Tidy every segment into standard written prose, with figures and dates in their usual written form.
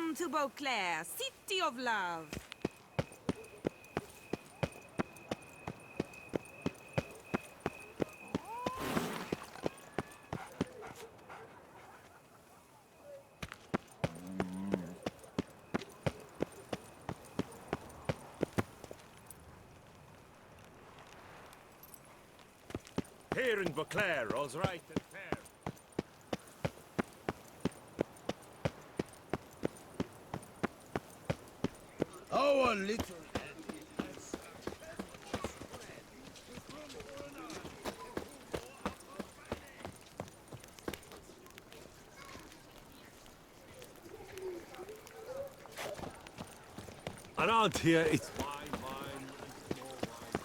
Welcome to Beauclair, City of Love. Here in Beauclair, all's right and fair. Our little Around here, it's wine, wine, and more wine.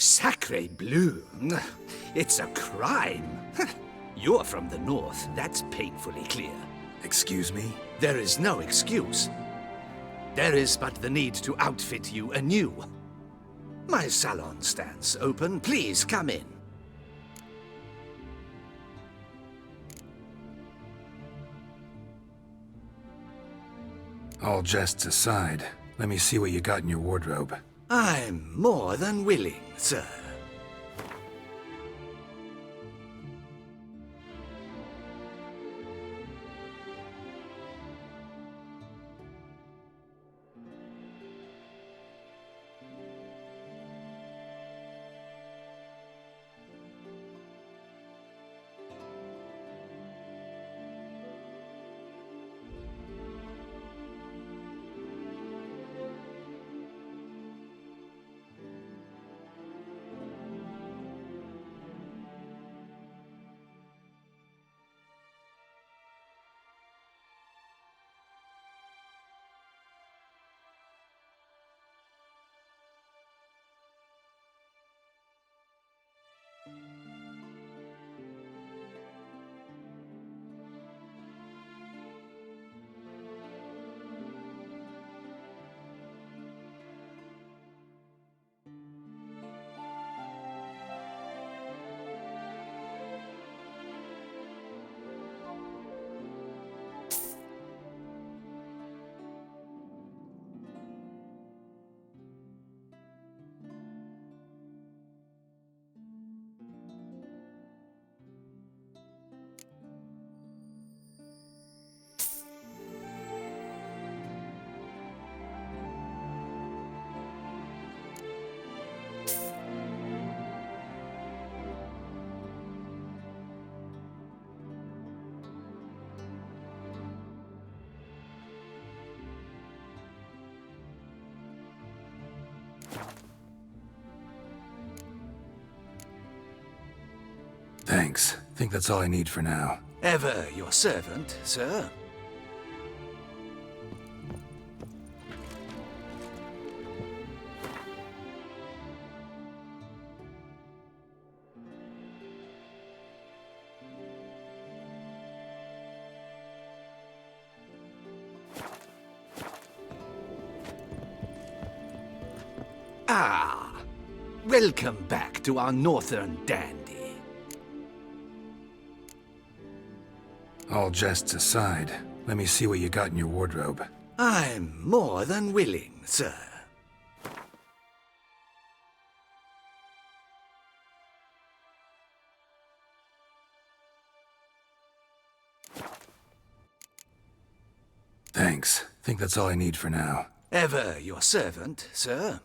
Sacre bleu! It's a crime! You're from the north, that's painfully clear. Excuse me? There is no excuse. There is but the need to outfit you anew. My salon stands open. Please come in. All jests aside, let me see what you got in your wardrobe. I'm more than willing, sir. Thanks. Think that's all I need for now. Ever your servant, sir. Ah, welcome back to our northern dandy. All jests aside, let me see what you got in your wardrobe. I'm more than willing, sir. Thanks. Think that's all I need for now. Ever your servant, sir.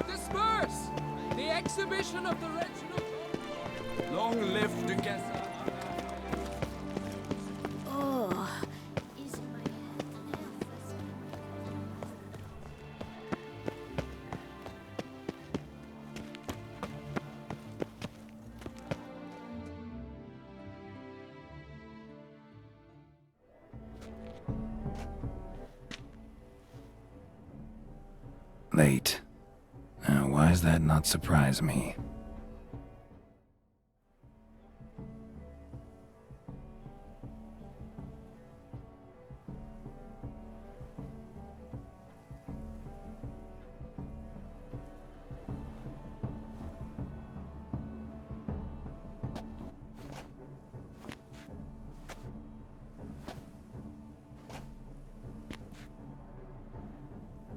Disperse! The exhibition of the Reginald. Long live the guest. Oh, is my head. Late. Why does that not surprise me?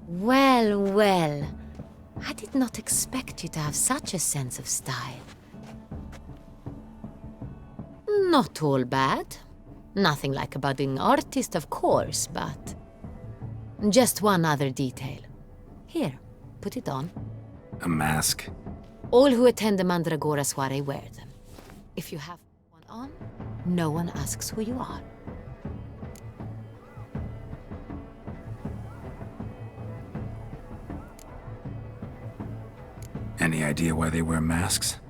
Well, well. I did not expect you to have such a sense of style. Not all bad. Nothing like a budding artist, of course, but... Just one other detail. Here, put it on. A mask? All who attend the Mandragora soiree wear them. If you have one on, no one asks who you are. Any idea why they wear masks?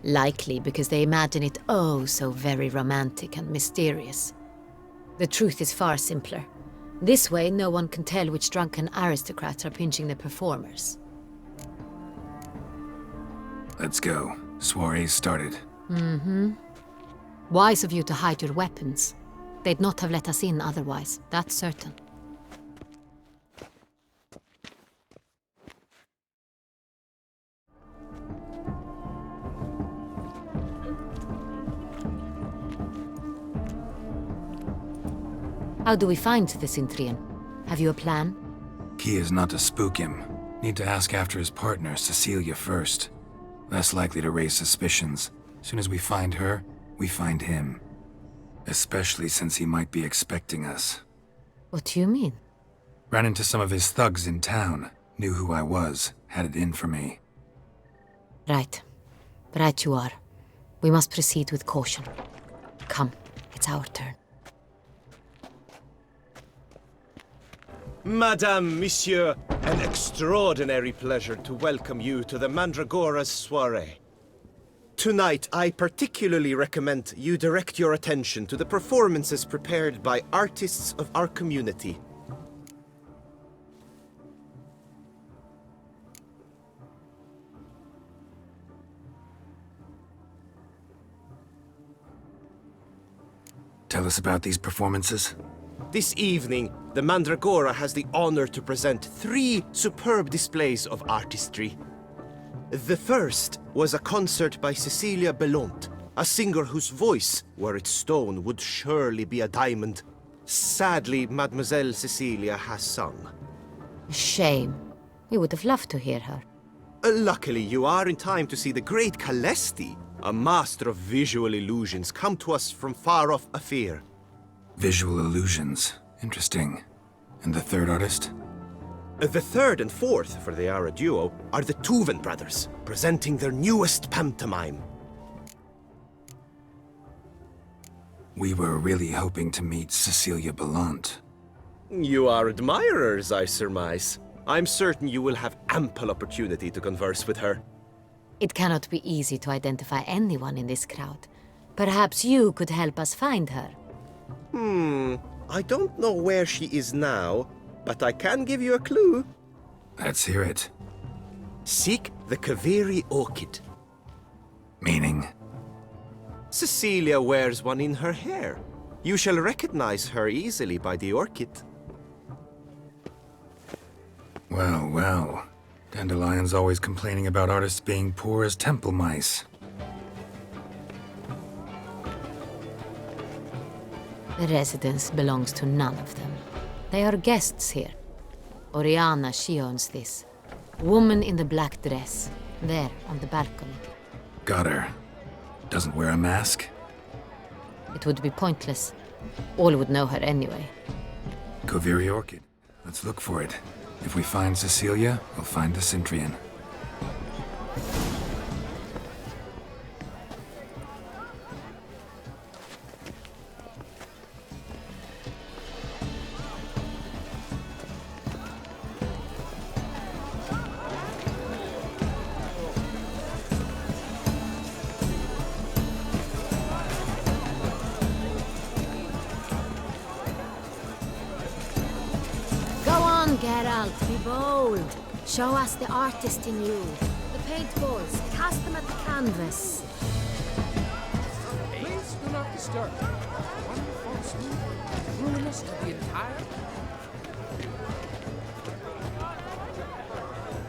Likely because they imagine it oh so very romantic and mysterious. The truth is far simpler. This way, no one can tell which drunken aristocrats are pinching the performers. Let's go. Soiree's started. Wise of you to hide your weapons. They'd not have let us in otherwise, that's certain. How do we find the Cintrian? Have you a plan? Key is not to spook him. Need to ask after his partner, Cecilia, first. Less likely to raise suspicions. Soon as we find her, we find him. Especially since he might be expecting us. What do you mean? Ran into some of his thugs in town. Knew who I was. Had it in for me. Right. Right you are. We must proceed with caution. Come, it's our turn. Madame, Monsieur, an extraordinary pleasure to welcome you to the Mandragora's soiree. Tonight, I particularly recommend you direct your attention to the performances prepared by artists of our community. Tell us about these performances. This evening, the Mandragora has the honor to present 3 superb displays of artistry. The first was a concert by Cecilia Bellont, a singer whose voice, were it stone, would surely be a diamond. Sadly, Mademoiselle Cecilia has sung. Shame. We would have loved to hear her. Luckily, you are in time to see the great Calesti, a master of visual illusions, come to us from far off Afir. Visual illusions. Interesting. And the third artist? The third and fourth, for they are a duo, are the Tuven brothers, presenting their newest pantomime. We were really hoping to meet Cecilia Bellont. You are admirers, I surmise. I'm certain you will have ample opportunity to converse with her. It cannot be easy to identify anyone in this crowd. Perhaps you could help us find her. I don't know where she is now, but I can give you a clue. Let's hear it. Seek the Kaveri orchid. Meaning? Cecilia wears one in her hair. You shall recognize her easily by the orchid. Well, well. Dandelion's always complaining about artists being poor as temple mice. The residence belongs to none of them. They are guests here. Oriana, she owns this. Woman in the black dress. There, on the balcony. Got her. Doesn't wear a mask? It would be pointless. All would know her anyway. Koviri Orchid. Let's look for it. If we find Cecilia, we'll find the Cintrian. Geralt, be bold. Show us the artist in you. The paintballs, cast them at the canvas. Please do not disturb. One false move, ruinous to the entire...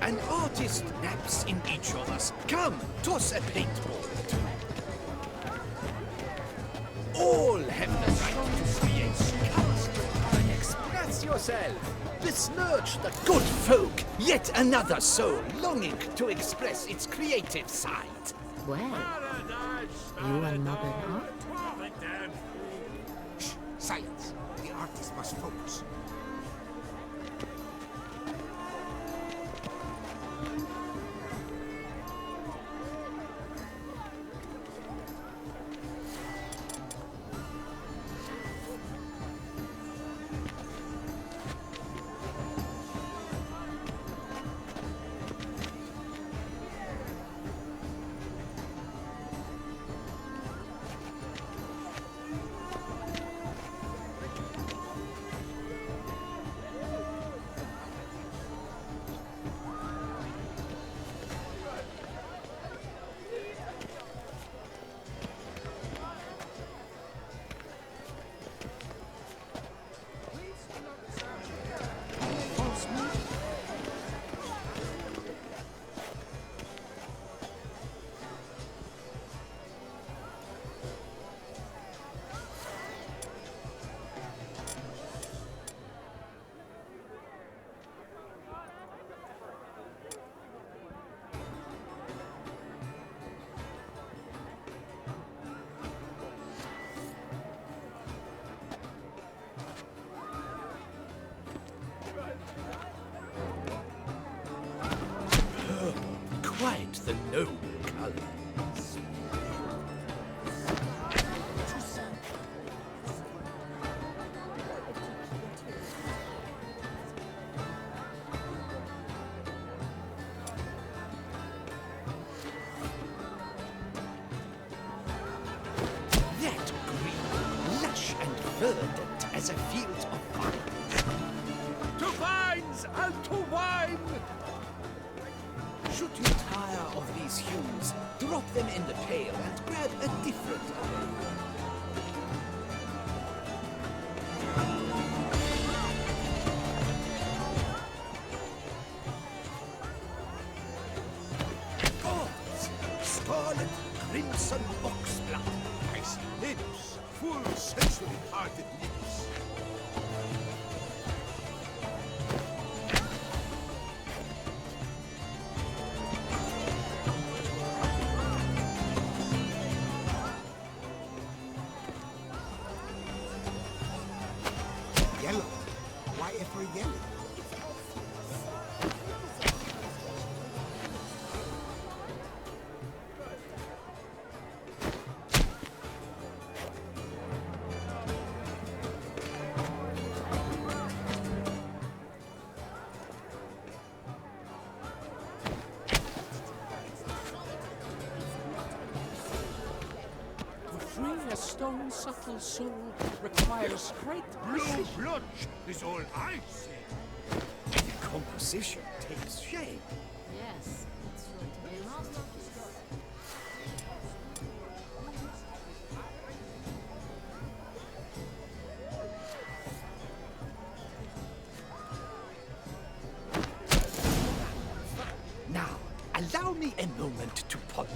An artist naps in each of us. Come, toss a paintball. All have the right to create. Cast and express yourself. Besmirch the good folk. Yet another soul longing to express its creative side. Well, you are modern art? Shh, silence. The artist must focus. Should you tire of these hues, drop them in the pail and grab a different array. Gods! Scarlet crimson oxblood. I see lips, full sensually-hearted lips. Yellow. Why ever yellow? To free a stone subtle soul requires great precision. Blood is all I see. The composition takes shape. Yes, it's sure to be a masterpiece. Now, allow me a moment to ponder.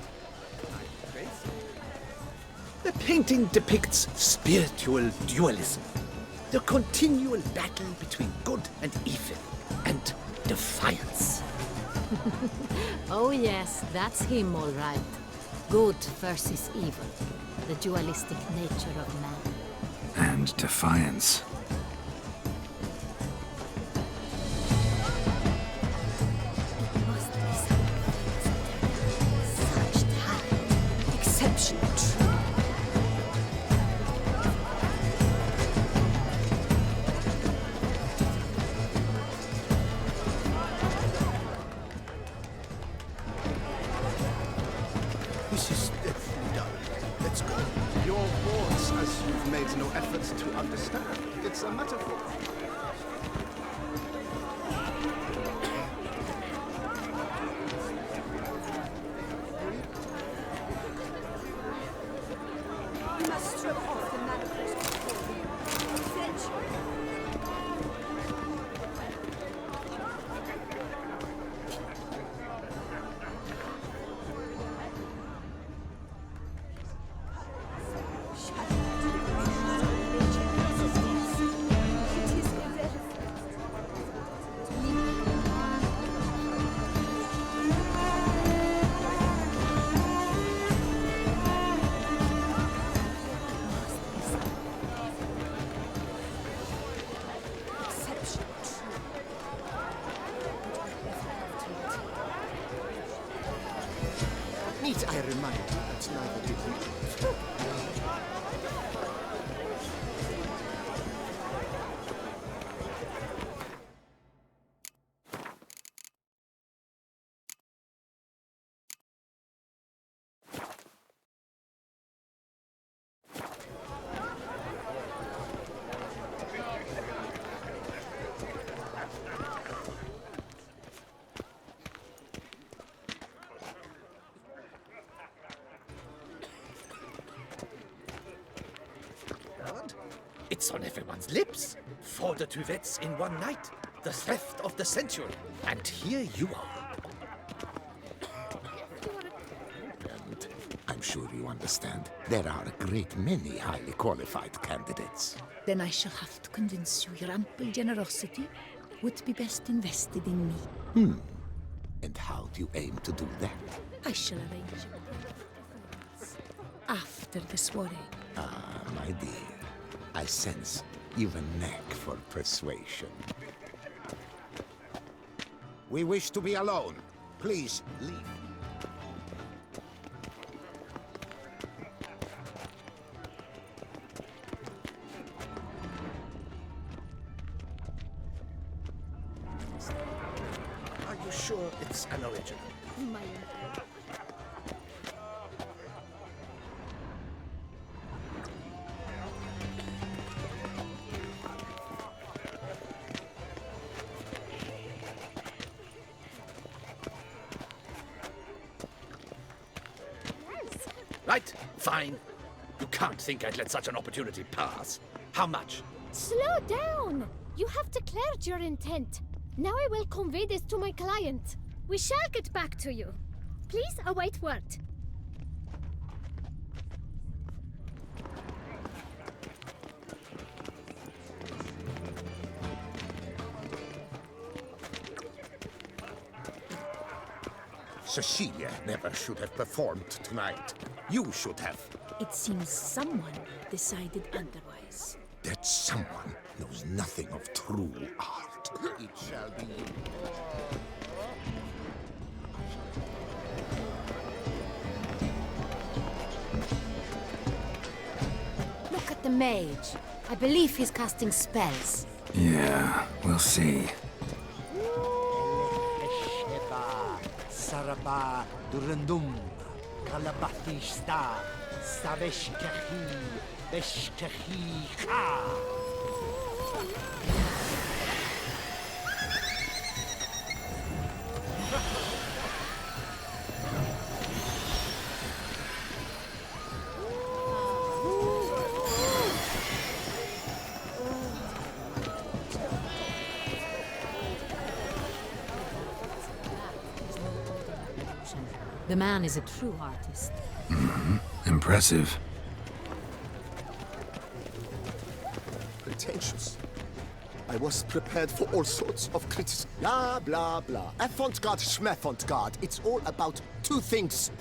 The painting depicts spiritual dualism, the continual battle between good and evil, and defiance. Oh yes, that's him all right. Good versus evil. The dualistic nature of man. And defiance. Must be such talent. Exceptional. This is definitely done. Let's go. Your words, as you've made no efforts to understand. It's a metaphor. We must strip off the manacles before we fetch. Need I remind you that neither did you? It's on everyone's lips. 4 de Tuvettes in one night. The theft of the century. And here you are. And I'm sure you understand, there are a great many highly qualified candidates. Then I shall have to convince you your ample generosity would be best invested in me. And how do you aim to do that? I shall arrange it after the soiree. Ah, my dear, I sense you've a knack for persuasion. We wish to be alone. Please leave. Are you sure it's an original? My Fine. You can't think I'd let such an opportunity pass. How much? Slow down! You have declared your intent. Now I will convey this to my client. We shall get back to you. Please await word. Cecilia never should have performed tonight. You should have. It seems someone decided otherwise. That someone knows nothing of true art. It shall be you. Look at the mage. I believe he's casting spells. Yeah, we'll see. Sheba, Saraba, Durandum, Kalabatista, Saveshkahi, Beshkahi, The man is a true artist. Impressive. Pretentious. I was prepared for all sorts of criticism. Blah, blah, blah. Avant-garde, schmavant-garde. It's all about two things.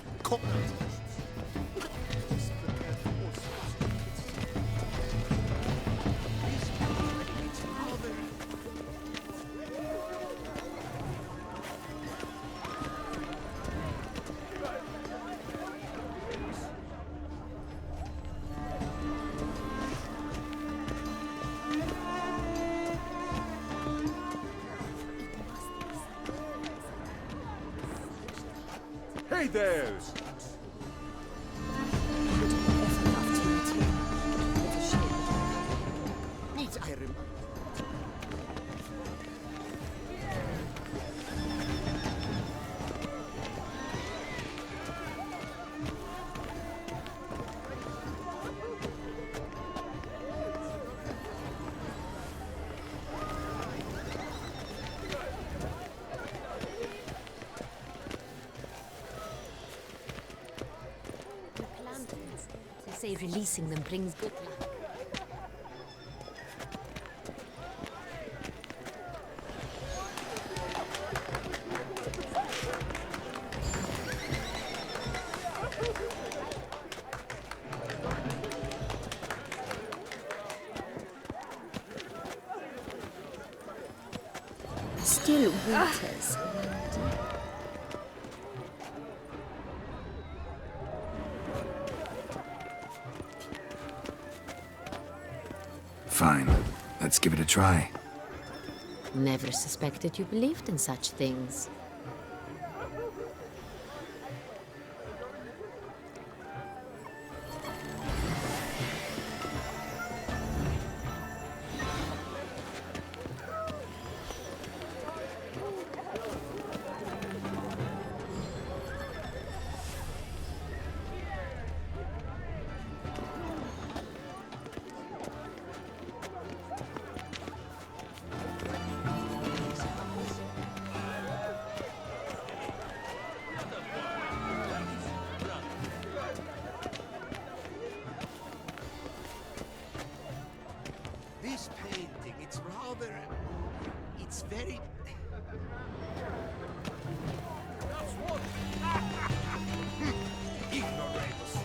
Hey there! Needs I remind. They say releasing them brings good luck. Still winters. Fine. Let's give it a try. Never suspected you believed in such things. This painting, it's rather... It's very... That's what... Ignoramus.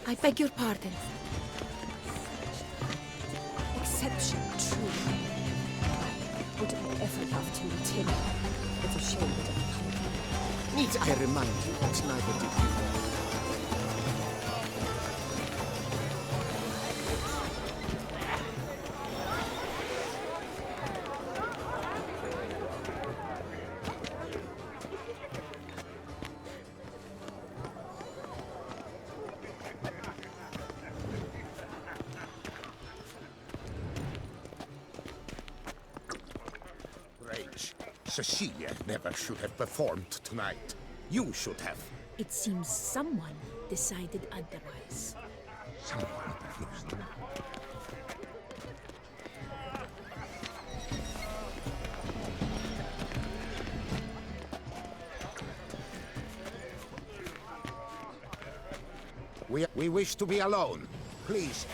I beg your pardon. Exception true. Would I ever love to meet him? It's a shame that I can't. Needs I remind you that neither did you. Cecilia never should have performed tonight. You should have. It seems someone decided otherwise. Someone refused. We wish to be alone. Please.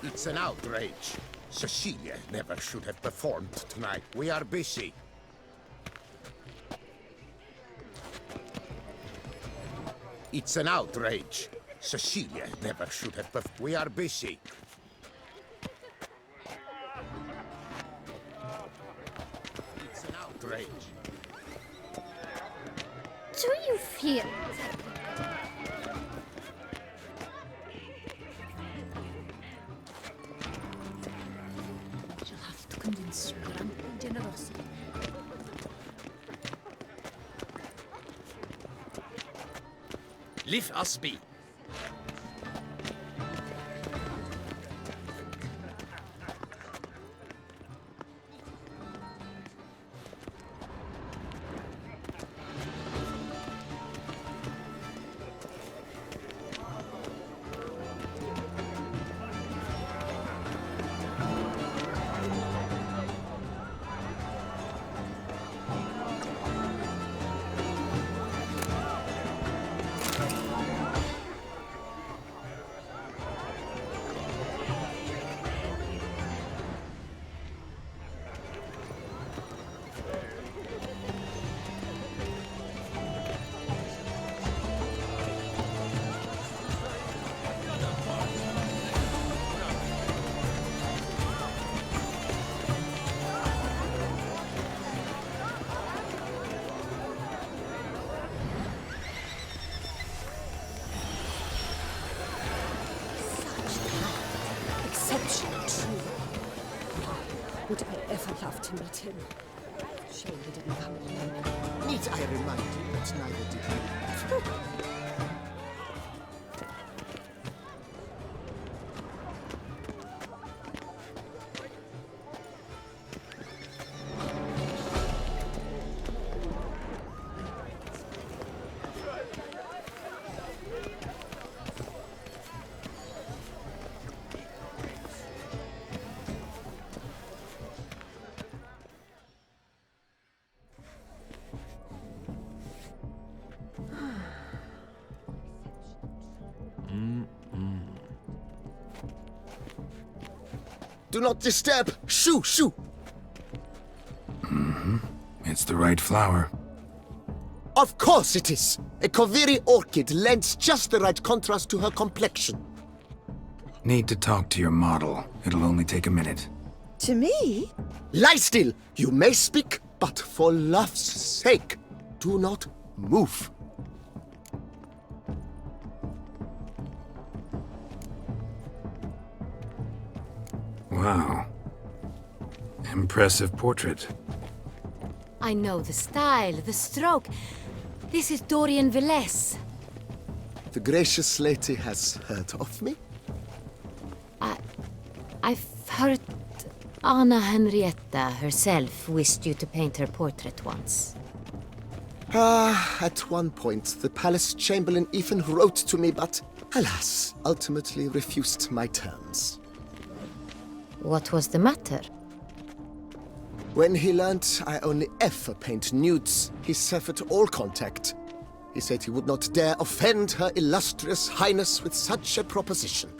It's an outrage. Cecilia never should have performed tonight. We are busy. It's an outrage. Cecilia never should have performed. We are busy. It's an outrage. Do you feel She'll have to convince your ample generosity. Leave us be. Exceptional, truly. Would I ever love to meet him? Shame he didn't come along. Need I remind you that neither did you? Do not disturb! Shoo! Shoo! It's the right flower. Of course it is! A Koviri orchid lends just the right contrast to her complexion. Need to talk to your model. It'll only take a minute. To me? Lie still! You may speak, but for love's sake, do not move. Wow. Impressive portrait. I know the style, the stroke. This is Dorian Velez. The gracious lady has heard of me? I've heard Anna Henrietta herself wished you to paint her portrait once. At one point, the palace chamberlain even wrote to me, but alas, ultimately refused my terms. What was the matter? When he learned I only ever paint nudes, he severed all contact. He said he would not dare offend her illustrious highness with such a proposition.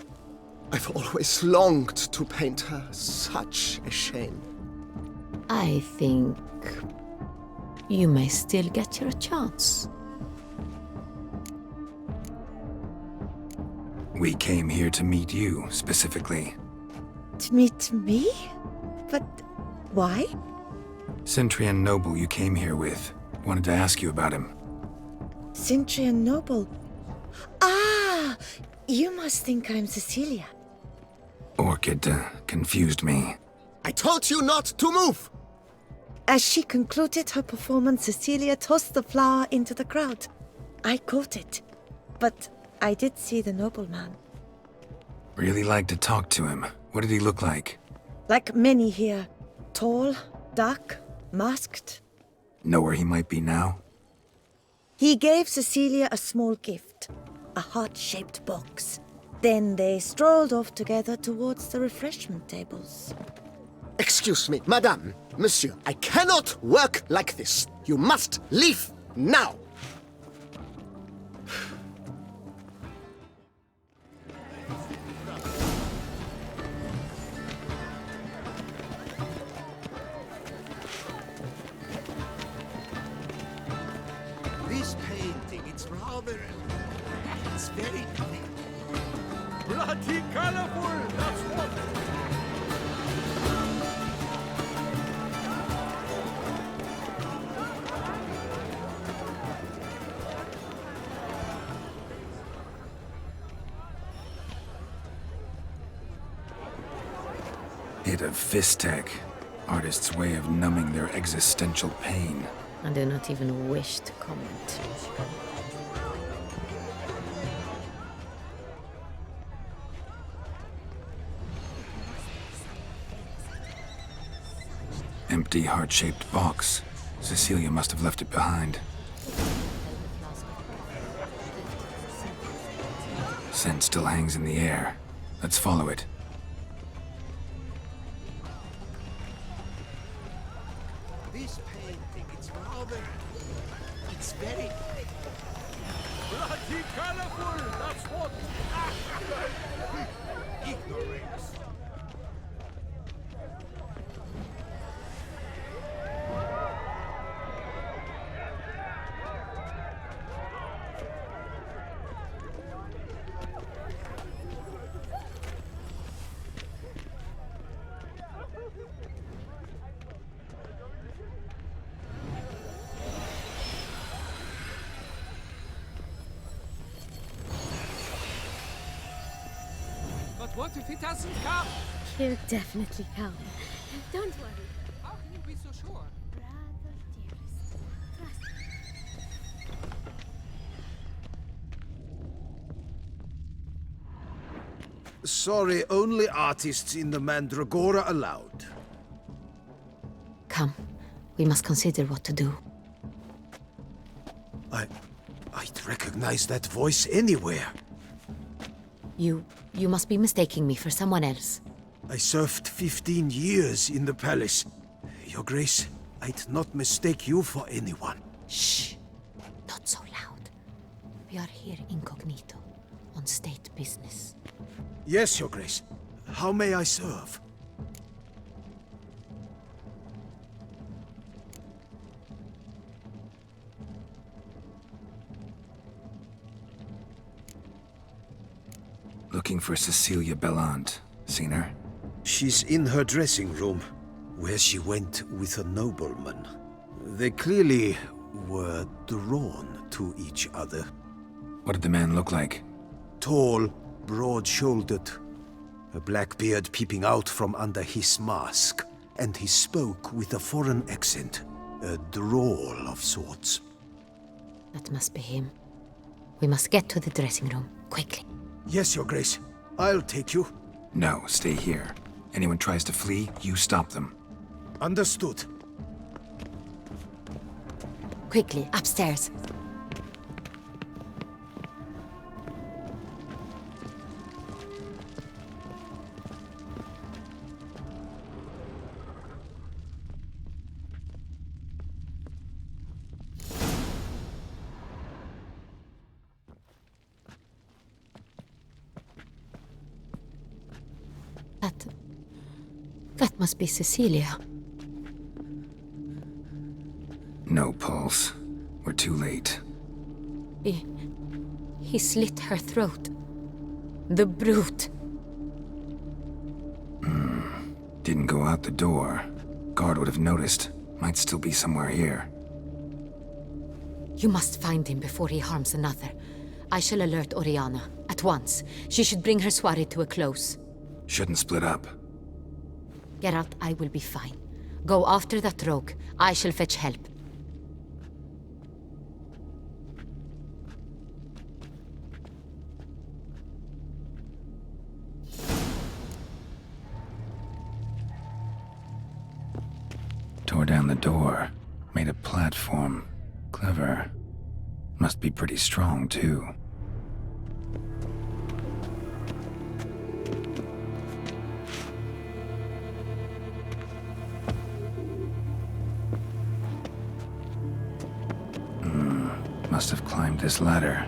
I've always longed to paint her. Such a shame. I think you may still get your chance. We came here to meet you, specifically. To meet me? But why? Centrian Noble you came here with. Wanted to ask you about him. Centrian Noble. Ah! You must think I'm Cecilia. Orchid confused me. I told you not to move! As she concluded her performance, Cecilia tossed the flower into the crowd. I caught it, but I did see the nobleman. Really like to talk to him. What did he look like? Like many here. Tall, dark, masked. Know where he might be now? He gave Cecilia a small gift, a heart-shaped box. Then they strolled off together towards the refreshment tables. Excuse me, madame, monsieur, I cannot work like this. You must leave now. This painting, it's rather... It's very... Bloody colorful, that's what... Hit of Fistek. Artist's way of numbing their existential pain. I do not even wish to comment. Empty heart-shaped box. Cecilia must have left it behind. Scent still hangs in the air. Let's follow it. This painting, it's rather... It's very... Bloody colorful, that's what... Ignorance. But what if it hasn't come? He'll definitely come. Don't worry. How can you be so sure? Brother dearest, trust me. Sorry, only artists in the Mandragora allowed. Come, we must consider what to do. I'd recognize that voice anywhere. You must be mistaking me for someone else. I served 15 years in the palace. Your Grace, I'd not mistake you for anyone. Shh! Not so loud. We are here incognito, on state business. Yes, Your Grace. How may I serve? Looking for Cecilia Bellant. Seen her? She's in her dressing room, where she went with a nobleman. They clearly were drawn to each other. What did the man look like? Tall, broad-shouldered, a black beard peeping out from under his mask, and he spoke with a foreign accent, a drawl of sorts. That must be him. We must get to the dressing room, quickly. Yes, Your Grace. I'll take you. No, stay here. Anyone tries to flee, you stop them. Understood. Quickly, upstairs. That must be Cecilia. No pulse. We're too late. He slit her throat. The brute. Didn't go out the door. Guard would have noticed. Might still be somewhere here. You must find him before he harms another. I shall alert Oriana. At once. She should bring her soirée to a close. Shouldn't split up. Geralt, I will be fine. Go after that rogue. I shall fetch help. Tore down the door. Made a platform. Clever. Must be pretty strong, too. Must have climbed this ladder.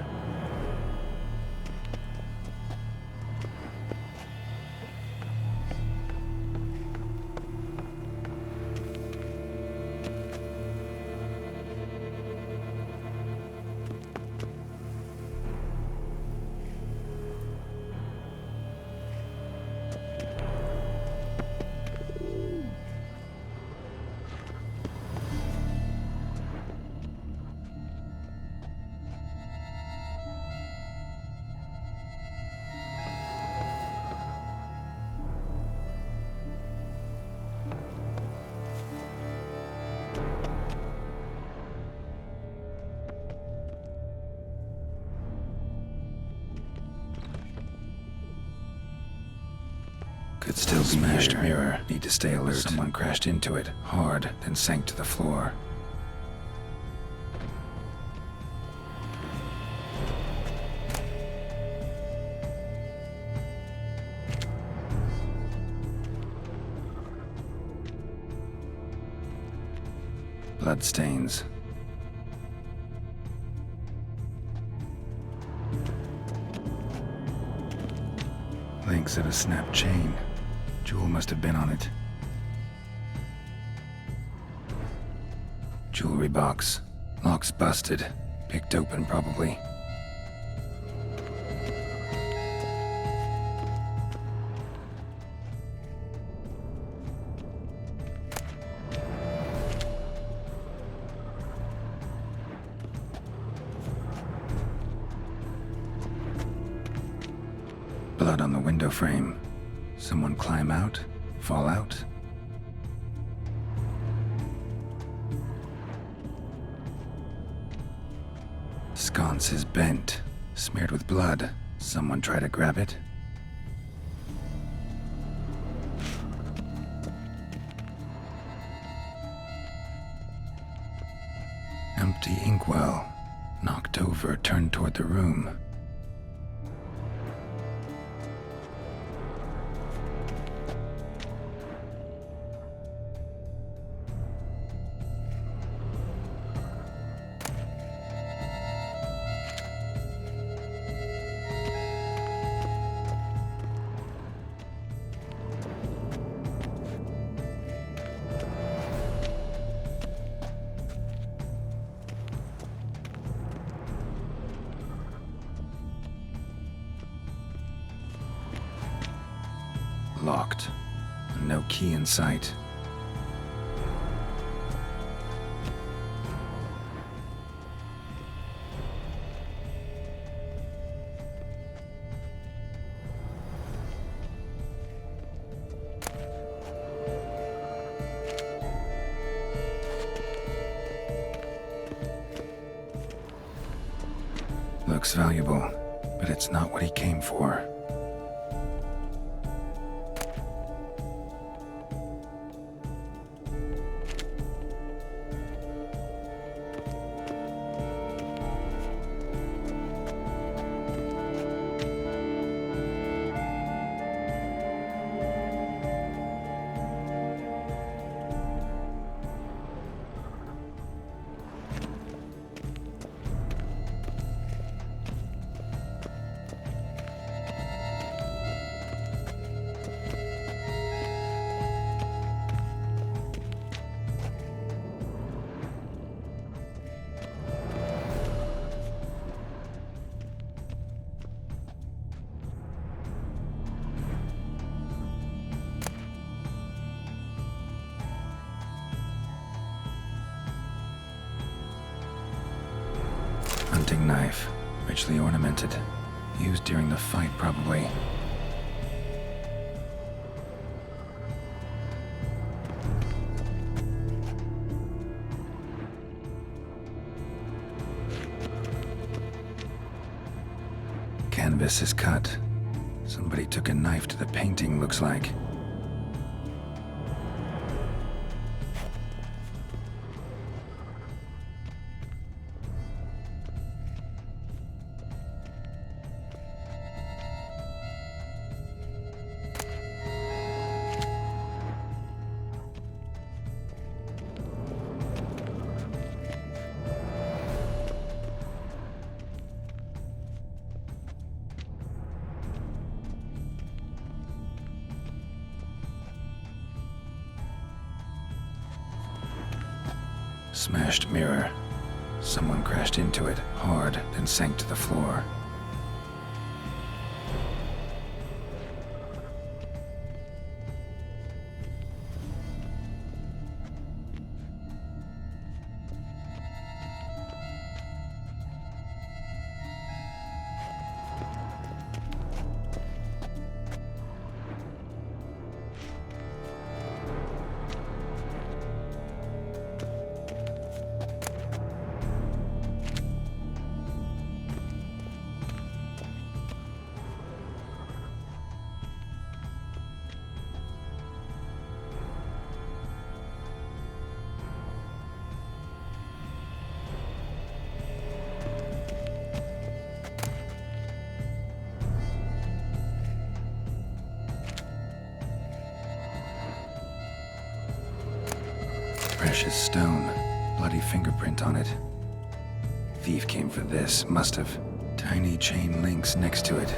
Could still be smashed mirror. Need to stay alert. Someone crashed into it hard, then sank to the floor. Bloodstains. Links of a snapped chain. Jewel must have been on it. Jewelry box. Lock's busted. Picked open, probably. Blood on the window frame. Someone climb out? Fall out? Sconce is bent, smeared with blood. Someone try to grab it? Empty inkwell. Knocked over, turned toward the room. locked. And no key in sight. Looks valuable, but it's not what he came for. Hunting knife, richly ornamented. Used during the fight, probably. Canvas is cut. Somebody took a knife to the painting, looks like. Smashed mirror. Someone crashed into it hard, then sank to the floor. Precious stone. Bloody fingerprint on it. Thief came for this, must have. Tiny chain links next to it.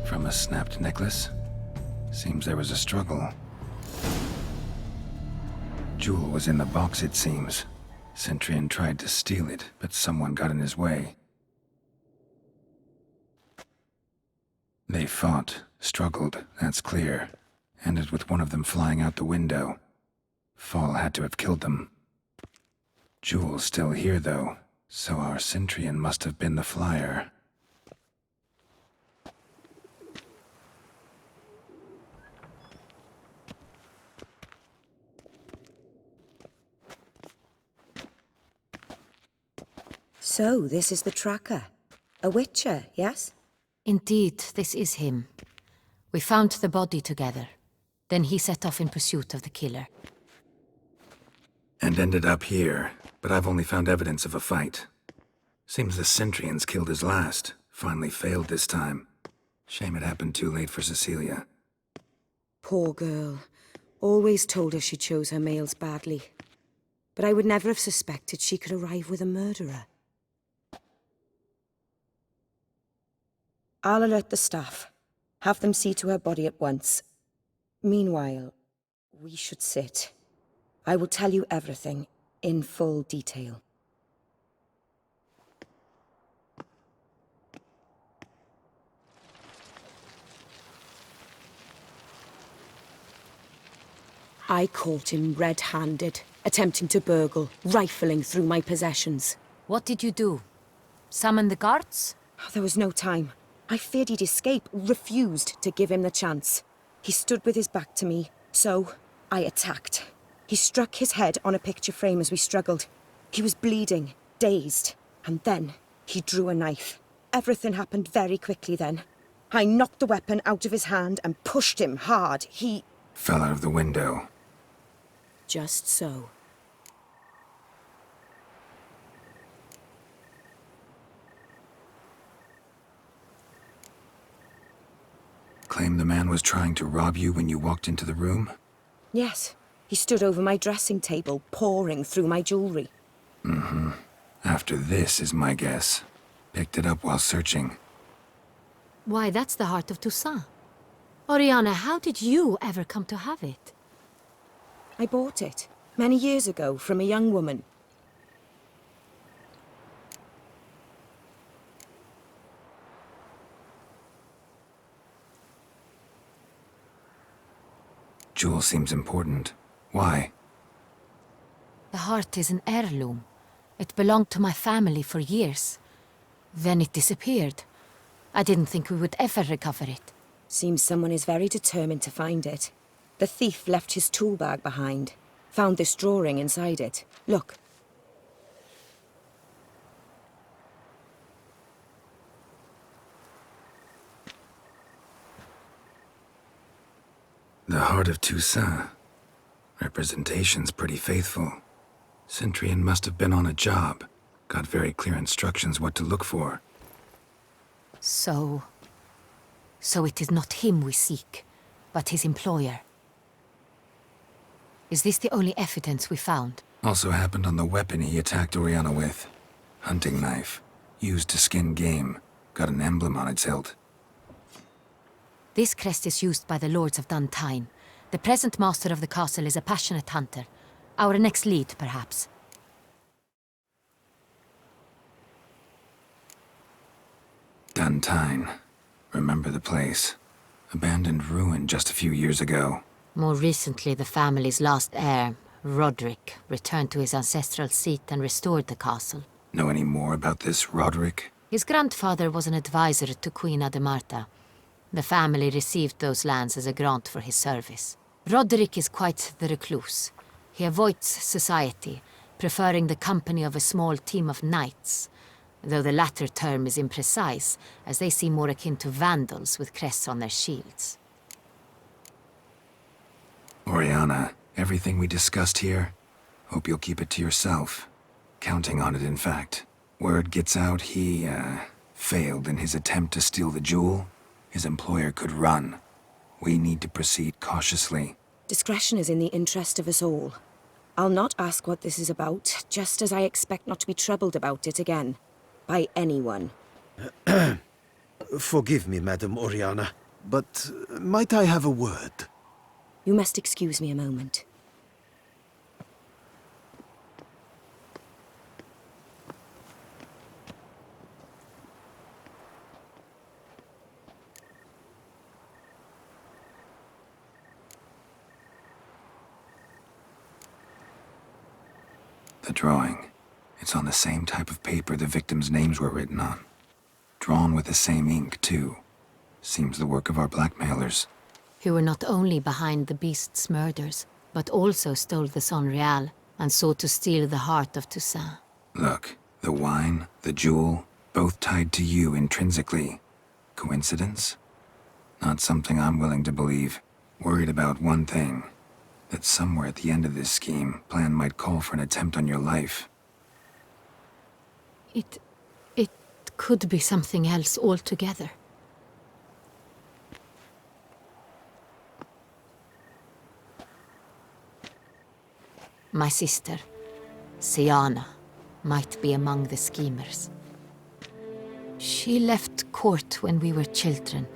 From a snapped necklace? Seems there was a struggle. Jewel was in the box, it seems. Centurion tried to steal it, but someone got in his way. They fought, struggled, that's clear. Ended with one of them flying out the window. Fall had to have killed them. Jewel's still here, though, so our Centurion must have been the flyer. So, this is the tracker. A witcher, yes? Indeed, this is him. We found the body together. Then he set off in pursuit of the killer. And ended up here, but I've only found evidence of a fight. Seems the Centurions killed his last. Finally failed this time. Shame it happened too late for Cecilia. Poor girl. Always told her she chose her males badly. But I would never have suspected she could arrive with a murderer. I'll alert the staff. Have them see to her body at once. Meanwhile, we should sit. I will tell you everything, in full detail. I caught him red-handed, attempting to burgle, rifling through my possessions. What did you do? Summon the guards? There was no time. I feared he'd escape, refused to give him the chance. He stood with his back to me, so I attacked. He struck his head on a picture frame as we struggled. He was bleeding, dazed, and then he drew a knife. Everything happened very quickly then. I knocked the weapon out of his hand and pushed him hard. He fell out of the window. Just so. Claim the man was trying to rob you when you walked into the room? Yes. He stood over my dressing table, pouring through my jewelry. Mm-hmm. After this is my guess. Picked it up while searching. Why, that's the heart of Toussaint. Oriana, how did you ever come to have it? I bought it, many years ago, from a young woman. Jewel seems important. Why? The heart is an heirloom. It belonged to my family for years. Then it disappeared. I didn't think we would ever recover it. Seems someone is very determined to find it. The thief left his tool bag behind. Found this drawing inside it. Look. The heart of Toussaint. Representation's pretty faithful. Centurion must have been on a job. Got very clear instructions what to look for. So it is not him we seek, but his employer. Is this the only evidence we found? Also happened on the weapon he attacked Oriana with. Hunting knife. Used to skin game. Got an emblem on its hilt. This crest is used by the Lords of Duntine. The present master of the castle is a passionate hunter. Our next lead, perhaps. Duntine. Remember the place. Abandoned ruin just a few years ago. More recently, the family's last heir, Roderick, returned to his ancestral seat and restored the castle. Know any more about this Roderick? His grandfather was an advisor to Queen Ademarta. The family received those lands as a grant for his service. Roderick is quite the recluse. He avoids society, preferring the company of a small team of knights, though the latter term is imprecise, as they seem more akin to vandals with crests on their shields. Oriana, everything we discussed here, hope you'll keep it to yourself. Counting on it, in fact. Word gets out he, failed in his attempt to steal the jewel. His employer could run. We need to proceed cautiously. Discretion is in the interest of us all. I'll not ask what this is about, just as I expect not to be troubled about it again. By anyone. Forgive me, Madam Oriana, but might I have a word? You must excuse me a moment. The drawing. It's on the same type of paper the victims' names were written on. Drawn with the same ink, too. Seems the work of our blackmailers. Who were not only behind the beast's murders, but also stole the Son Real and sought to steal the heart of Toussaint. Look, the wine, the jewel, both tied to you intrinsically. Coincidence? Not something I'm willing to believe. Worried about one thing. That somewhere at the end of this scheme, plan might call for an attempt on your life. It could be something else altogether. My sister, Siana, might be among the schemers. She left court when we were children.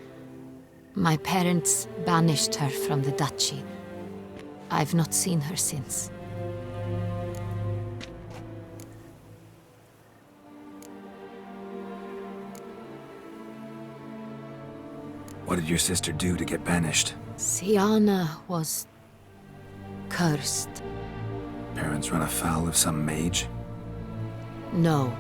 My parents banished her from the duchy. I've not seen her since. What did your sister do to get banished? Siana was Cursed. Parents run afoul of some mage? No.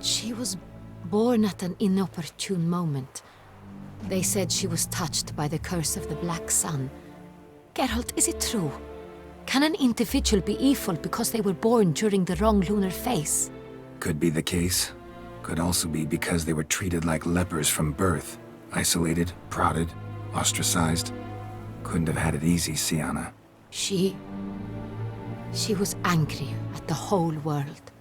She was born at an inopportune moment. They said she was touched by the curse of the Black Sun. Geralt, is it true? Can an individual be evil because they were born during the wrong lunar phase? Could be the case. Could also be because they were treated like lepers from birth. Isolated, prodded, ostracized. Couldn't have had it easy, Syanna. She was angry at the whole world.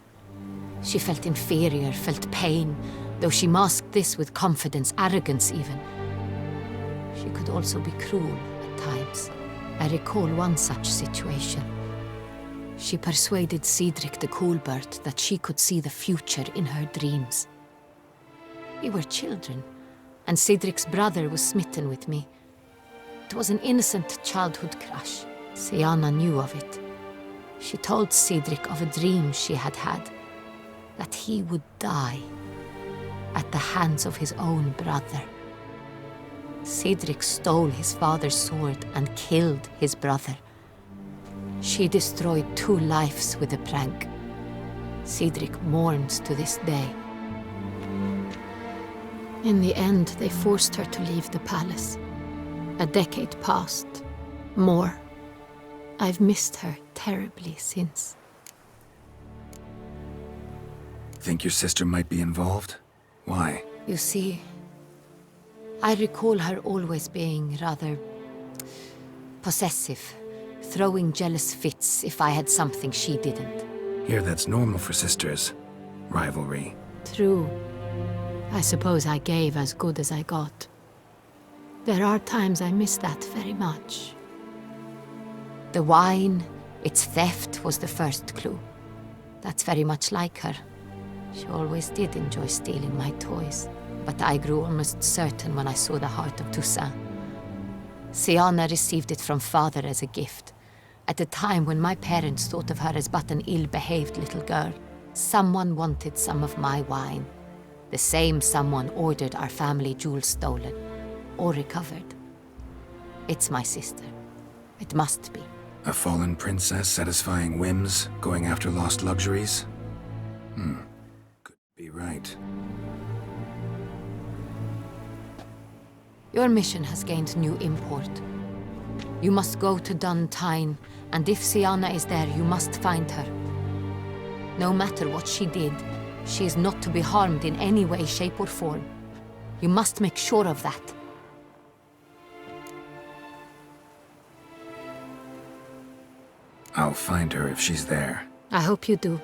She felt inferior, felt pain, though she masked this with confidence, arrogance even. She could also be cruel at times. I recall one such situation. She persuaded Cedric the Coolbird that she could see the future in her dreams. We were children, and Cedric's brother was smitten with me. It was an innocent childhood crush. Syanna knew of it. She told Cedric of a dream she had had, that he would die at the hands of his own brother. Cedric stole his father's sword and killed his brother. She destroyed 2 lives with a prank. Cedric mourns to this day. In the end, they forced her to leave the palace. A decade passed. More. I've missed her terribly since. Think your sister might be involved? Why? You see, I recall her always being rather possessive, throwing jealous fits if I had something she didn't. Here, that's normal for sisters. Rivalry. True. I suppose I gave as good as I got. There are times I miss that very much. The wine, its theft was the first clue. That's very much like her. She always did enjoy stealing my toys, but I grew almost certain when I saw the heart of Toussaint. Syanna received it from father as a gift, at a time when my parents thought of her as but an ill-behaved little girl. Someone wanted some of my wine. The same someone ordered our family jewels stolen, or recovered. It's my sister. It must be. A fallen princess satisfying whims, going after lost luxuries? Could be right. Your mission has gained new import. You must go to Dun Tine, and if Syanna is there, you must find her. No matter what she did, she is not to be harmed in any way, shape, or form. You must make sure of that. I'll find her if she's there. I hope you do.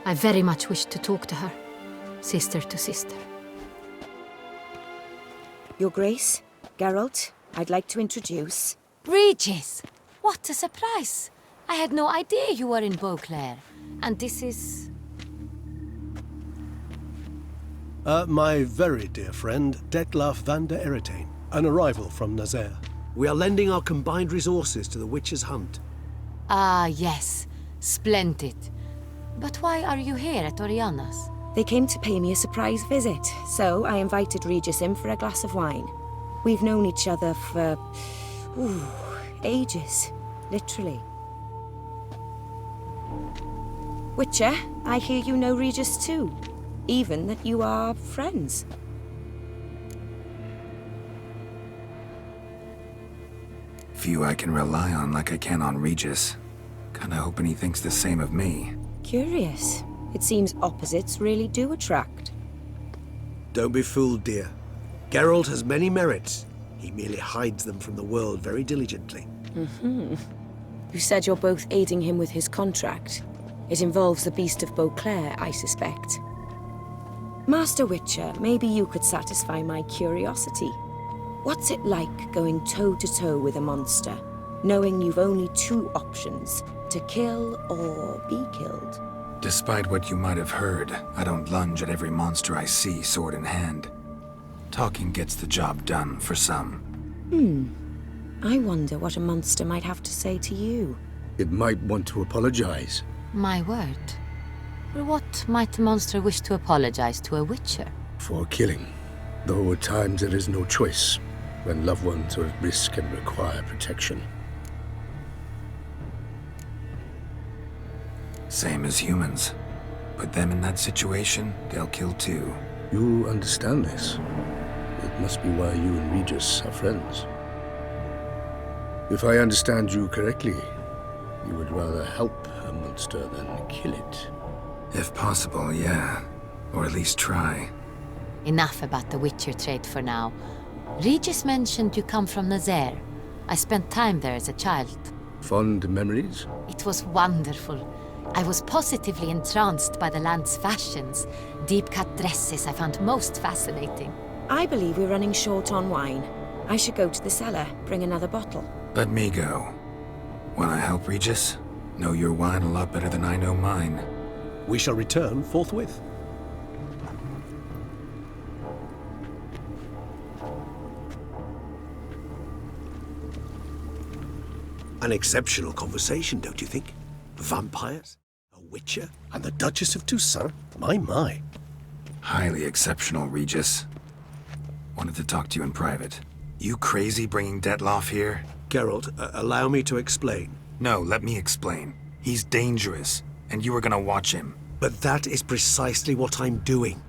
I very much wish to talk to her. Sister to sister. Your Grace, Geralt, I'd like to introduce... Regis! What a surprise! I had no idea you were in Beauclair. And this is... My very dear friend, Detlaf van der Eretain, an arrival from Nazaire. We are lending our combined resources to the Witch's Hunt. Ah, yes. Splendid. But why are you here at Oriana's? They came to pay me a surprise visit, so I invited Regis in for a glass of wine. We've known each other for... ages. Literally. Witcher, I hear you know Regis too. Even that you are friends. Few I can rely on like I can on Regis. Kinda hoping he thinks the same of me. Curious. It seems opposites really do attract. Don't be fooled, dear. Geralt has many merits. He merely hides them from the world very diligently. You said you're both aiding him with his contract. It involves the Beast of Beauclair, I suspect. Master Witcher, maybe you could satisfy my curiosity. What's it like going toe-to-toe with a monster, knowing you've only 2 options, to kill or be killed? Despite what you might have heard, I don't lunge at every monster I see sword in hand. Talking gets the job done for some. I wonder what a monster might have to say to you. It might want to apologize. My word. For what might a monster wish to apologize to a witcher? For killing. Though at times there is no choice, when loved ones are at risk and require protection. Same as humans. Put them in that situation, they'll kill too. You understand this. It must be why you and Regis are friends. If I understand you correctly, you would rather help a monster than kill it. If possible, yeah. Or at least try. Enough about the Witcher trade for now. Regis mentioned you come from Nazaire. I spent time there as a child. Fond memories? It was wonderful. I was positively entranced by the land's fashions. Deep-cut dresses I found most fascinating. I believe we're running short on wine. I should go to the cellar, bring another bottle. Let me go. Wanna help, Regis? Know your wine a lot better than I know mine. We shall return forthwith. An exceptional conversation, don't you think? Vampires? A witcher? And the Duchess of Toussaint? My. Highly exceptional, Regis. Wanted to talk to you in private. You crazy bringing Detloff here? Geralt, allow me to explain. No, let me explain. He's dangerous, and you were gonna watch him. But that is precisely what I'm doing.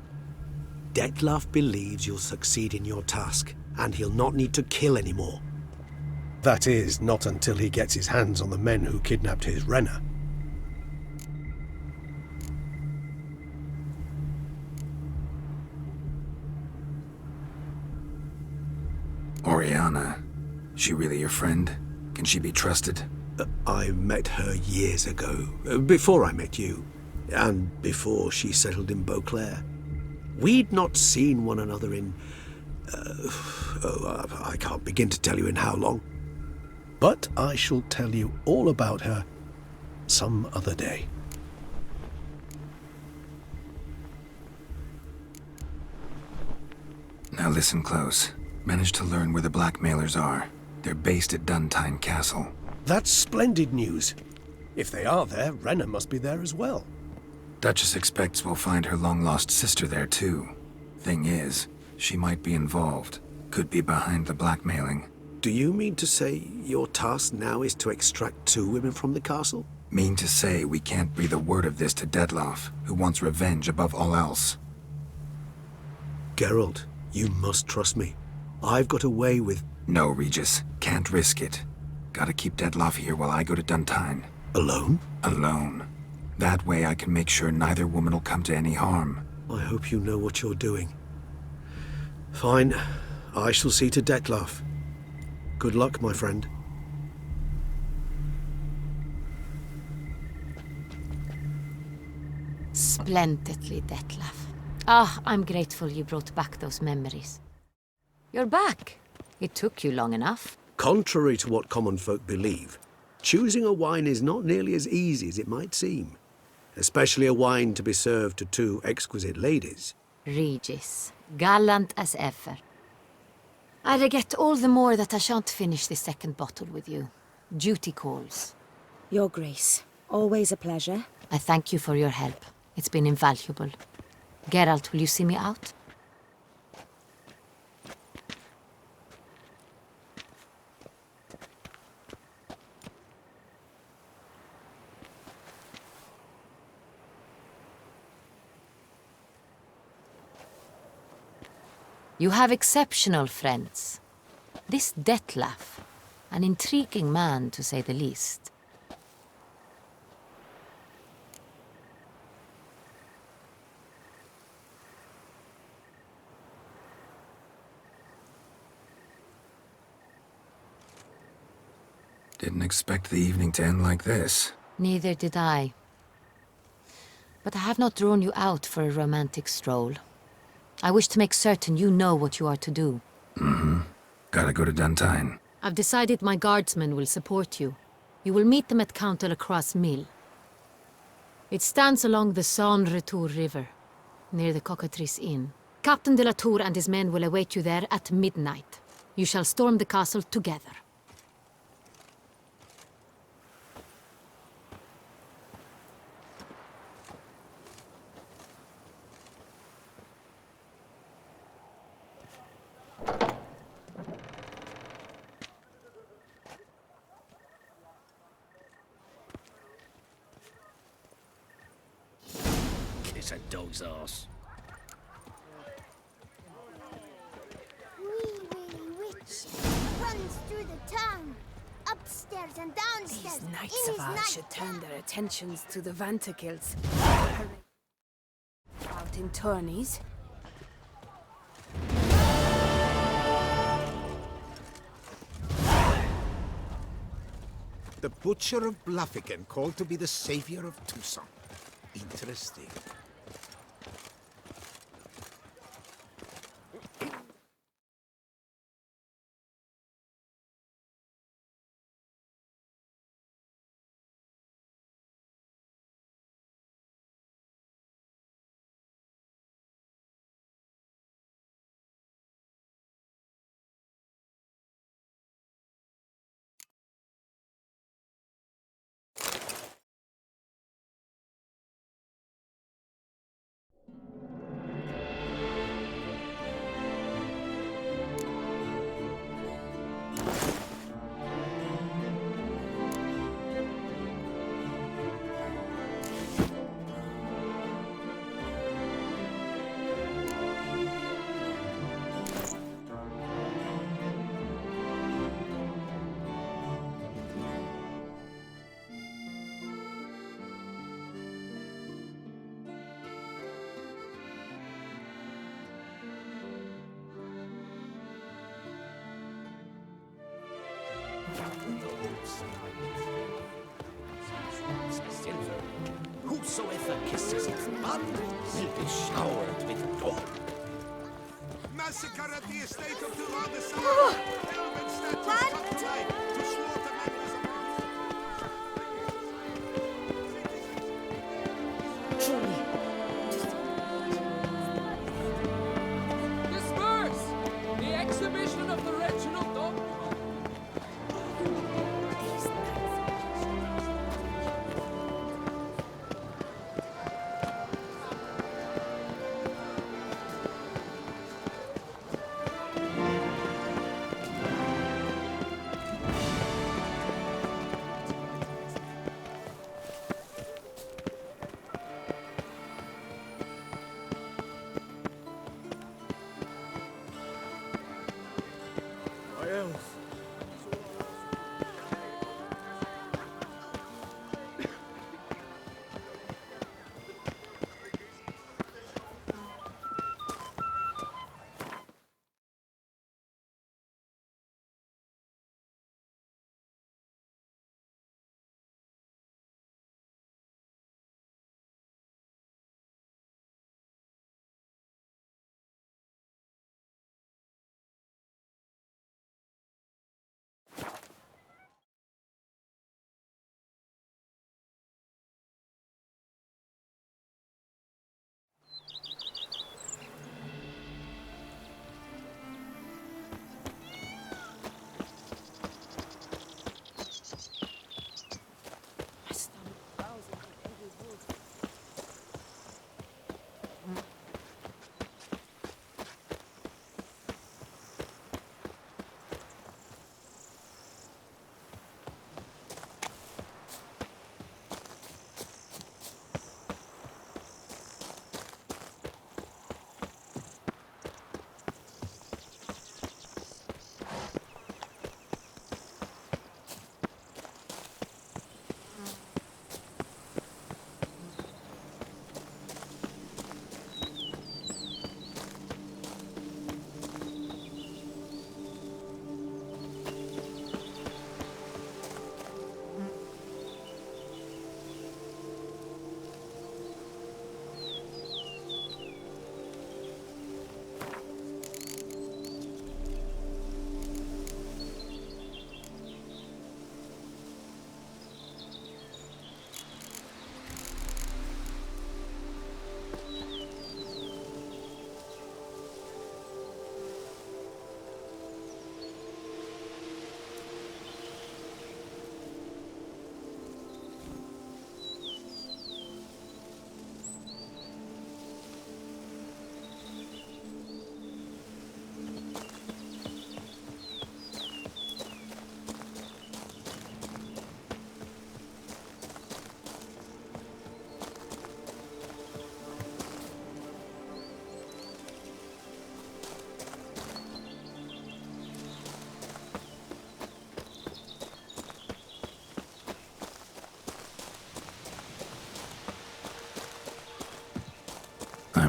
Detlaff believes you'll succeed in your task, and he'll not need to kill anymore. That is, not until he gets his hands on the men who kidnapped his Renna. Oriana. She really your friend? Can she be trusted? I met her years ago, before I met you, and before she settled in Beauclair. We'd not seen one another in... I can't begin to tell you in how long. But I shall tell you all about her some other day. Now listen close. Managed to learn where the blackmailers are. They're based at Duntine Castle. That's splendid news. If they are there, Renna must be there as well. Duchess expects we'll find her long-lost sister there too. Thing is, she might be involved. Could be behind the blackmailing. Do you mean to say your task now is to extract 2 women from the castle? Mean to say we can't breathe a word of this to Detloff, who wants revenge above all else. Geralt, you must trust me. I've got away with... No, Regis. Can't risk it. Gotta keep Detloff here while I go to Duntine. Alone? Alone. That way I can make sure neither woman will come to any harm. I hope you know what you're doing. Fine. I shall see to Detlaff. Good luck, my friend. Splendidly, Detlaff. Ah, I'm grateful you brought back those memories. You're back. It took you long enough. Contrary to what common folk believe, choosing a wine is not nearly as easy as it might seem. Especially a wine to be served to 2 exquisite ladies. Regis, gallant as ever. I regret all the more that I shan't finish the second bottle with you. Duty calls. Your Grace, always a pleasure. I thank you for your help. It's been invaluable. Geralt, will you see me out? You have exceptional friends. This Detlaff, an intriguing man to say the least. Didn't expect the evening to end like this. Neither did I. But I have not drawn you out for a romantic stroll. I wish to make certain you know what you are to do. Mm-hmm. Gotta go to Duntine. I've decided my guardsmen will support you. You will meet them at Count Delacroix' mill. It stands along the Saône-Retour River, near the Cockatrice Inn. Captain de la Tour and his men will await you there at midnight. You shall storm the castle together. It's a dog's arse. Wee witch runs through the town, upstairs and downstairs. These Knights in of his Ar night should turn their attentions to the Vanterkills. Out in tourneys. The Butcher of Bluffigan called to be the savior of Tucson. Interesting. Silver. Whosoever kisses its blood will be showered with gold. Massacre at the estate of Durand de Sala. Helmet statues cut to life to slaughter members of Disperse! The exhibition of the Reginald Dog.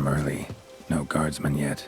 time early. No guardsmen yet.